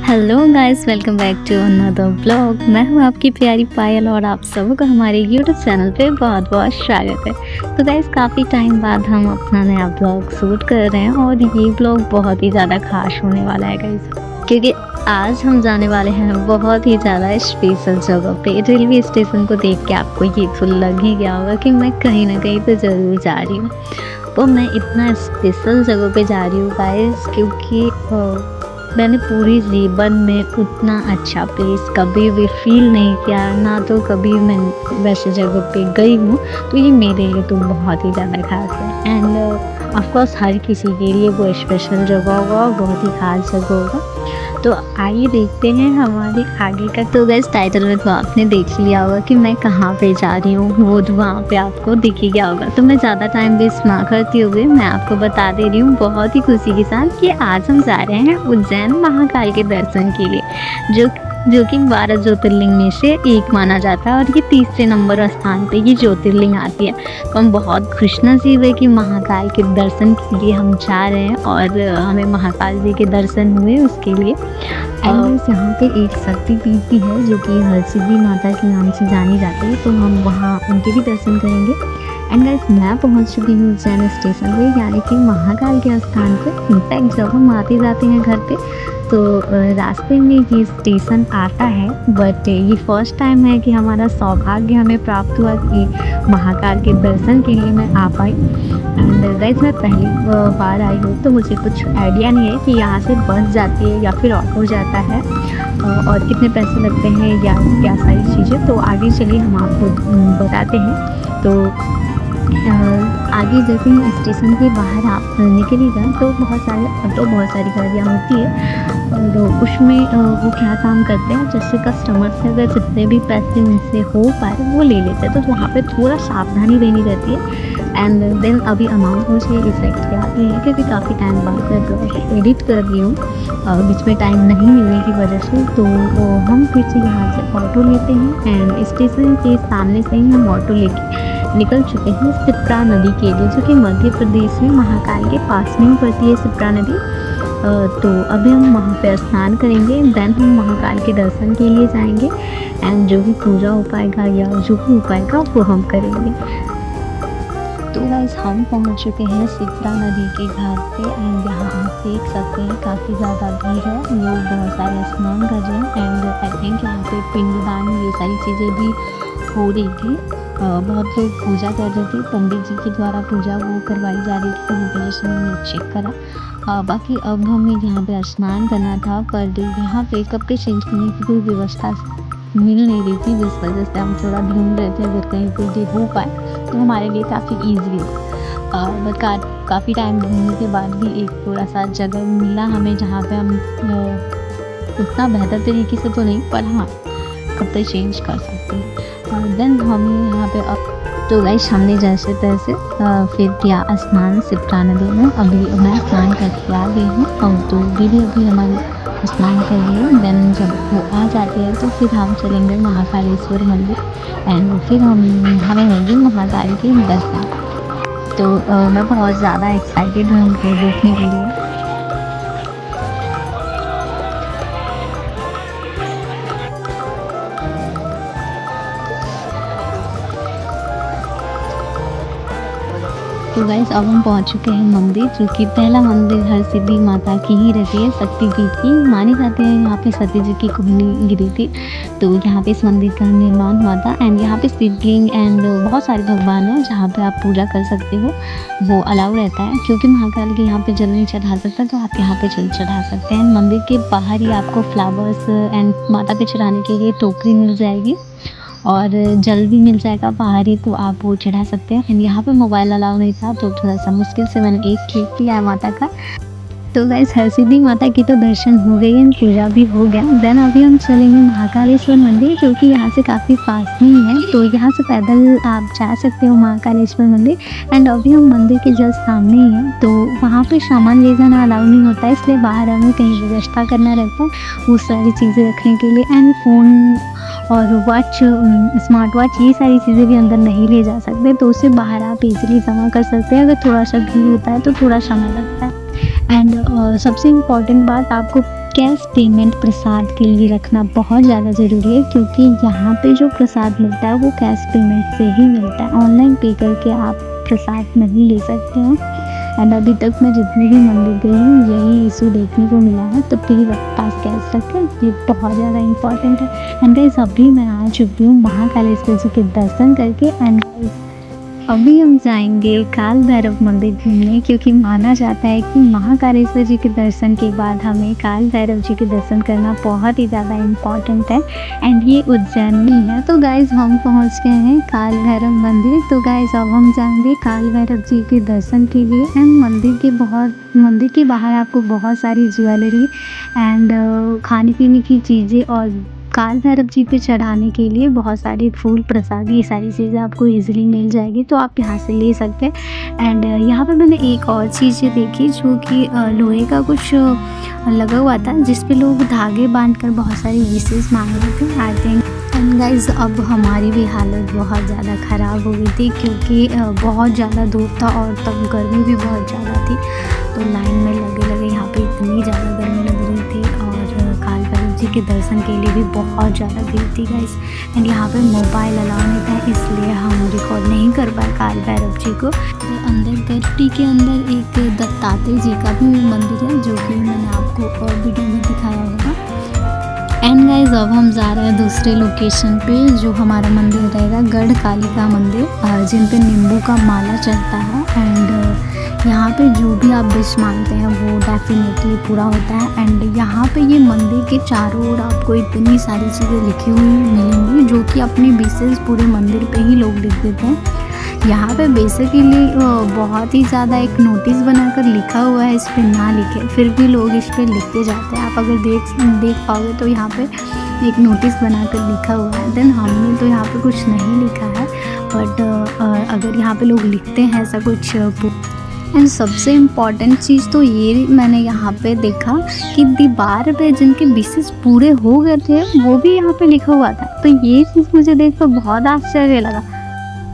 Hello guys, welcome back to another blog. मैं हूँ आपकी प्यारी पायल और आप सबको हमारे यूट्यूब चैनल पे बहुत बहुत स्वागत है। तो गाइस, काफ़ी टाइम बाद हम अपना नया ब्लॉग शूट कर रहे हैं और ये ब्लॉग बहुत ही ज़्यादा खास होने वाला है गाइस, क्योंकि आज हम जाने वाले हैं बहुत ही ज़्यादा स्पेशल जगह पे। रेलवे स्टेशन को देख के आपको ये तो लग ही गया होगा कि मैं कहीं ना कहीं तो ज़रूर जा रही हूँ। तो मैं इतना स्पेशल जगह पे जा रही हूँ गाइस, क्योंकि मैंने पूरी जीवन में उतना अच्छा प्लेस कभी भी फील नहीं किया, ना तो कभी मैं वैसे जगह पे गई हूँ। तो ये मेरे लिए तो बहुत ही ज़्यादा खास है एंड ऑफ कोर्स हर किसी के लिए वो स्पेशल जगह होगा, बहुत ही खास जगह होगा। तो आइए देखते हैं हमारे आगे का। तो गैस, टाइटल में तो आपने देख लिया होगा कि मैं कहाँ पे जा रही हूँ, वो तो वहाँ पे आपको दिख ही गया होगा। तो मैं ज़्यादा टाइम वेस्ट ना करते हुए मैं आपको बता दे रही हूँ बहुत ही खुशी के साथ कि आज हम जा रहे हैं उज्जैन महाकाल के दर्शन के लिए, जो कि 12 ज्योतिर्लिंग में से एक माना जाता है और ये तीसरे नंबर स्थान पे ये ज्योतिर्लिंग आती है। तो हम बहुत खुशनसीब है कि महाकाल के दर्शन के लिए हम जा रहे हैं और हमें महाकाल जी के दर्शन हुए उसके लिए। और यहाँ पे एक शक्तिपीठ भी है जो कि हरसिद्धि माता के नाम से जानी जाती है, तो हम वहाँ उनके भी दर्शन करेंगे। एंड गाइस, मैं पहुँच चुकी हूँ उज्जैन स्टेशन पे, यानी कि महाकाल के स्थान पे। इनफैक्ट जब हम आते जाते हैं घर पे तो रास्ते में ये स्टेशन आता है, बट ये फर्स्ट टाइम है कि हमारा सौभाग्य हमें प्राप्त हुआ कि महाकाल के दर्शन के लिए मैं आ पाई। एंड गाइस, मैं पहली बार आई हूँ तो मुझे कुछ आइडिया नहीं है कि यहाँ से बस जाती है या फिर ऑटो जाता है और कितने पैसे लगते हैं या क्या सारी चीज़ें। तो आगे चलिए हम आपको बताते हैं। तो आगे जैसे ही स्टेशन के बाहर आप निकलिएगा तो बहुत सारी गाड़ियाँ होती है और उसमें वो क्या काम करते हैं, जैसे कस्टमर से अगर जितने भी पैसे उनसे हो पाए वो ले लेते हैं, तो वहाँ पे थोड़ा सावधानी रहनी रहती है। एंड देन अभी अमाउंट मुझे एग्जैक्ट याद नहीं है क्योंकि काफ़ी टाइम बाद मैं एडिट कर रही हूँ, बीच में टाइम नहीं मिलने की वजह से। तो हम फिर से यहाँ से ऑटो लेते हैं एंड स्टेशन के सामने से ही हम ऑटो लेके निकल चुके हैं सिप्रा नदी के लिए, जो कि मध्य प्रदेश में महाकाल के पास में पड़ती है सिप्रा नदी। तो अभी हम वहाँ पे स्नान करेंगे, देन हम महाकाल के दर्शन के लिए जाएंगे एंड जो भी पूजा हो पाएगा या जो भी हो पाएगा वो हम करेंगे। तो गाइस, हम पहुँच चुके हैं सिप्रा नदी के घाट पे एंड यहाँ आप देख सकते हैं काफ़ी ज़्यादा भीड़ है, लोग बहुत सारे स्नान कर रहे हैं एंड आई थिंक यहाँ पे पिंडदान ये सारी चीज़ें भी हो रही थी। बहुत लोग पूजा कर रहे थे, पंडित जी के द्वारा पूजा वो करवाई जा रही थी, तो वो वजह से मैंने चेक करा। बाकी अब हमें यहाँ पे स्नान करना था, पर यहाँ पे कपड़े चेंज करने की कोई व्यवस्था मिल नहीं रही थी, जिस वजह से हम थोड़ा ढूंढ रहे थे अगर कहीं पे हो पाए तो हमारे लिए काफ़ी ईजी हो। बट काफ़ी टाइम ढूंढने के बाद भी एक थोड़ा सा जगह मिला हमें जहाँ पे हम उतना बेहतर तरीके से तो नहीं, पर हाँ कपड़े चेंज कर सकते हैं। देन हम यहाँ पे अब तो गाइस, हमने जैसे तैसे फिर किया स्नान सिप्रा नदी में। अभी मैं स्नान करके आ गई हूँ और तो दीदी अभी हमारी स्नान कर रही है। देन जब वो आ जाते हैं तो फिर हम चलेंगे महाकालेश्वर मंदिर एंड फिर हमें होंगे महाकाल के दर्शन। तो मैं बहुत ज़्यादा एक्साइटेड हूँ उनको देखने के लिए। तो गाइस, अब हम पहुंच चुके हैं मंदिर, जो कि पहला मंदिर हरसिद्धि माता की ही रहती है, शक्तिपीठ की मानी जाती है। यहाँ पे सती जी की कुंडली गिरी थी, तो यहाँ पे इस मंदिर का निर्माण हुआ था एंड यहाँ पे शिवलिंग एंड बहुत सारे भगवान हैं जहाँ पे आप पूजा कर सकते हो, वो अलाउ रहता है। क्योंकि महाकाल के यहाँ पे जल नहीं चढ़ा सकता तो आप यहाँ पे जल चढ़ा सकते हैं। मंदिर के बाहर ही आपको फ्लावर्स एंड माता पे चढ़ाने के लिए टोकरी मिल जाएगी और जल भी मिल जाएगा बाहर ही, तो आप वो चढ़ा सकते हैं। एंड यहाँ पे मोबाइल अलाउ नहीं था तो थोड़ा सा मुश्किल से मैंने एक क्लिक किया है माता का। तो गाइस, हरसिद्धि माता की तो दर्शन हो गए एंड पूजा भी हो गया। देन अभी हम चलेंगे महाकालेश्वर मंदिर, जो कि यहाँ से काफ़ी पास में ही है, तो यहाँ से पैदल आप जा सकते हो महाकालेश्वर मंदिर। एंड अभी हम मंदिर के जस्ट सामने ही हैं, तो वहाँ पे सामान ले जाना अलाउ नहीं होता है, इसलिए बाहर हमें कहीं व्यवस्था करना रहता है वो सारी चीज़ें रखने के लिए। एंड फ़ोन और वॉच, स्मार्ट वॉच, ये सारी चीज़ें भी अंदर नहीं ले जा सकते, तो उसे बाहर आप इजीली जमा कर सकते हैं। अगर थोड़ा सा भीड़ होता है तो थोड़ा समय लगता है। एंड सबसे इम्पॉर्टेंट बात, आपको कैश पेमेंट प्रसाद के लिए रखना बहुत ज़्यादा ज़रूरी है, क्योंकि यहाँ पे जो प्रसाद मिलता है वो कैश पेमेंट से ही मिलता है। ऑनलाइन पे करके आप प्रसाद नहीं ले सकते हैं। एंड अभी तक मैं जितने भी मंदिर गई हूँ यही इशू देखने को मिला है, तो प्लीज़ अपने पास कैश रखें, ये बहुत ज़्यादा इंपॉर्टेंट है। एंड गाइस अभी मैं आ चुकी हूँ महाकालेश्वर जी के दर्शन करके। एंड अभी हम जाएंगे काल भैरव मंदिर घूमने, क्योंकि माना जाता है कि महाकालेश्वर जी के दर्शन के बाद हमें काल भैरव जी के दर्शन करना बहुत ही ज़्यादा इम्पॉर्टेंट है। एंड ये उज्जैन में है। तो गाइज़ हम पहुंच गए हैं काल भैरव मंदिर। तो गाइज़ अब हम जाएंगे काल भैरव जी के दर्शन के लिए। एंड मंदिर के बाहर आपको बहुत सारी ज्वेलरी एंड खाने पीने की चीज़ें और काल भैरव जी पे चढ़ाने के लिए बहुत सारे फूल प्रसाद, ये सारी चीज़ें आपको इजीली मिल जाएगी, तो आप यहाँ से ले सकते हैं। एंड यहाँ पे मैंने एक और चीज़ देखी जो कि लोहे का कुछ लगा हुआ था, जिस पे लोग धागे बांधकर बहुत सारी विशेष मांग रहे थे आई थिंक। एंड गाइज अब हमारी भी हालत बहुत ज़्यादा ख़राब हो गई थी, क्योंकि बहुत ज़्यादा धूप था और तब गर्मी भी बहुत ज़्यादा थी। तो लाइन में लगे यहाँ पे इतनी ज़्यादा गर्मी लग रही थी, और काल भैरव जी के दर्शन के लिए भी बहुत ज़्यादा भीड़ थी गाइस। एंड यहाँ पे मोबाइल अलाउ नहीं था, इसलिए हम रिकॉर्ड नहीं कर पाए काल भैरव जी को। अंदर गर्टी के अंदर एक दत्तात्रेय जी का भी मंदिर है, जो कि मैंने आपको और वीडियो में दिखाया होगा। एंड गाइज अब हम जा रहे हैं दूसरे लोकेशन पे, जो हमारा मंदिर रहेगा गढ़ कालिका मंदिर, जिन पे नींबू का माला चढ़ता है। एंड यहाँ पे जो भी आप विश मांगते हैं वो डेफिनेटली पूरा होता है। एंड यहाँ पे ये मंदिर के चारों ओर आपको इतनी सारी चीज़ें लिखी हुई मिलेंगी, जो कि अपनी विशेष पूरे मंदिर पे ही लोग लिख देते हैं। यहाँ पे बेसिकली बहुत ही ज़्यादा एक नोटिस बनाकर लिखा हुआ है, इस पर ना लिखे, फिर भी लोग इस पर लिख के जाते हैं। आप अगर देख पाओगे तो यहाँ पे एक नोटिस बनाकर लिखा हुआ है। देन हमने तो यहाँ पे कुछ नहीं लिखा है, बट अगर यहाँ पे लोग लिखते हैं ऐसा कुछ। एंड सबसे इम्पॉर्टेंट चीज़ तो ये मैंने यहाँ पे देखा कि दीवार पे जिनके विशेष पूरे हो गए थे वो भी यहाँ पे लिखा हुआ था। तो ये चीज़ मुझे देखकर बहुत आश्चर्य लगा।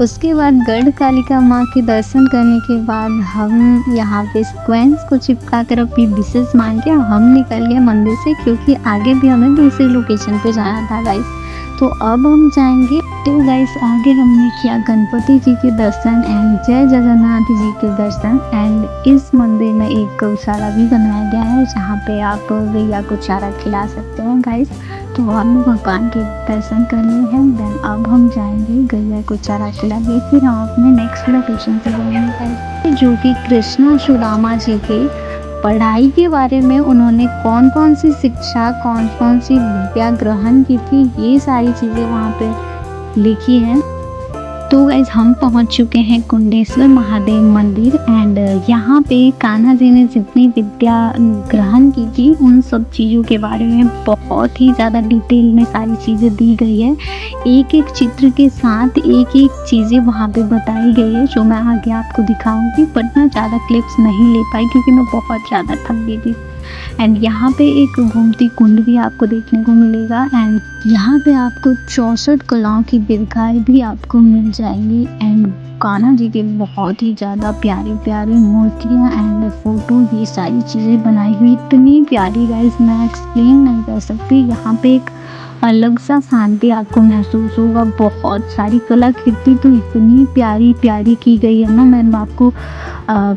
उसके बाद गढ़ कालिका माँ के दर्शन करने के बाद हम यहाँ पे स्क्वेंस को चिपका कर अपनी विशेष मांग के हम निकल गए मंदिर से, क्योंकि आगे भी हमें दूसरी लोकेशन पे जाना था गाइस। तो अब हम जाएंगे। तो गाइस आगे हमने किया गणपति जी के दर्शन एंड जय जगन्नाथ जी के दर्शन। एंड इस मंदिर में एक गौशाला भी बनाया गया है, जहाँ पे आप गैया को चारा खिला सकते हैं गाइस। तो हमें भगवान के दर्शन करने हैं। देन अब हम जाएंगे गैया को चारा खिला के, फिर हम अपने नेक्स्ट लोकेशन पे जाएंगे, जो कि कृष्णा सुदामा जी के पढ़ाई के बारे में उन्होंने कौन कौन सी शिक्षा, कौन कौन सी विद्या ग्रहण की थी, ये सारी चीज़ें वहाँ पे लिखी हैं। तो गाइस हम पहुँच चुके हैं कुंडेश्वर महादेव मंदिर। एंड यहाँ पे कान्हा जी ने जितनी विद्या ग्रहण की थी उन सब चीज़ों के बारे में बहुत ही ज़्यादा डिटेल में सारी चीज़ें दी गई है। एक एक चित्र के साथ एक एक चीज़ें वहाँ पे बताई गई है, जो मैं आगे आपको दिखाऊंगी। बट मैं ज़्यादा क्लिप्स नहीं ले पाई क्योंकि मैं बहुत ज़्यादा थक गई थी। एंड यहाँ पे एक घूमती कुंड भी आपको देखने को मिलेगा। एंड यहाँ पे आपको 64 कलाओं की दीर्घाएं भी आपको मिल जाएंगी। एंड कान्हा जी के बहुत ही ज़्यादा प्यारी प्यारी मूर्तियाँ एंड फोटो, ये सारी चीज़ें बनाई हुई इतनी प्यारी गाइस, मैं एक्सप्लेन नहीं कर सकती। यहाँ पे एक अलग सा शांति आपको महसूस होगा। बहुत सारी कलाकृति तो इतनी प्यारी प्यारी की गई है ना, मैं आपको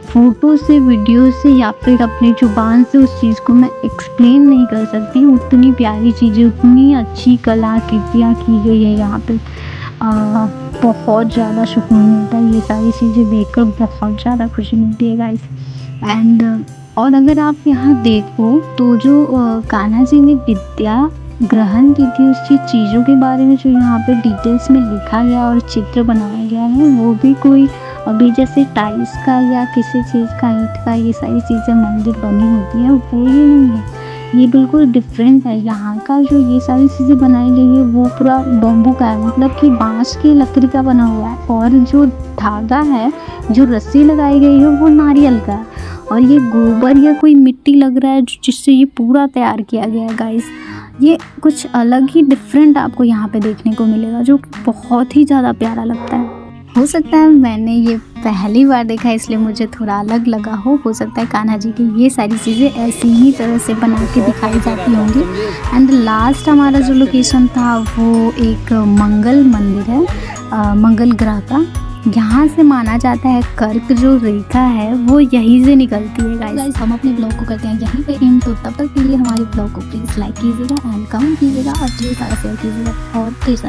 फ़ोटो से, वीडियो से या फिर अपनी ज़ुबान से उस चीज़ को मैं एक्सप्लेन नहीं कर सकती। उतनी प्यारी चीज़ें, उतनी अच्छी कलाकृतियाँ की गई है यहाँ पे। बहुत ज़्यादा सुकून मिलता है, ये सारी चीज़ें देखकर बहुत ज़्यादा खुशी मिलती है गाइस। एंड और अगर आप यहाँ देखो तो जो कान्हा जी ने विद्या ग्रहण की थी उसकी चीज़ों के बारे में जो यहाँ पे डिटेल्स में लिखा गया और चित्र बनाया गया है, वो भी कोई अभी जैसे टाइल्स का या किसी चीज़ का, ईंट का, ये सारी चीज़ें मंदिर बनी होती है वो ही नहीं है। ये बिल्कुल डिफरेंट है। यहाँ का जो ये सारी चीज़ें बनाई गई है वो पूरा बम्बू का है, मतलब कि बांस की लकड़ी का बना हुआ है। और जो धागा है, जो रस्सी लगाई गई है वो नारियल का है। और ये गोबर या कोई मिट्टी लग रहा है जिससे ये पूरा तैयार किया गया है गाइस। ये कुछ अलग ही डिफरेंट आपको यहाँ पे देखने को मिलेगा, जो बहुत ही ज़्यादा प्यारा लगता है। हो सकता है मैंने ये पहली बार देखा इसलिए मुझे थोड़ा अलग लगा हो सकता है कान्हा जी की ये सारी चीज़ें ऐसी ही तरह से बना के दिखाई जाती होंगी। एंड लास्ट हमारा जो लोकेशन था वो एक मंगल मंदिर है, मंगल ग्रह का। यहाँ से माना जाता है कर्क जो रेखा है वो यहीं से निकलती है। गाइस हम अपने ब्लॉग को करते हैं यहीं पे एंड, तो तब तक के लिए हमारे ब्लॉग को प्लीज़ लाइक कीजिएगा एंड कमेंट कीजिएगा और ढेर सारा शेयर कीजिएगा और ढेर सारा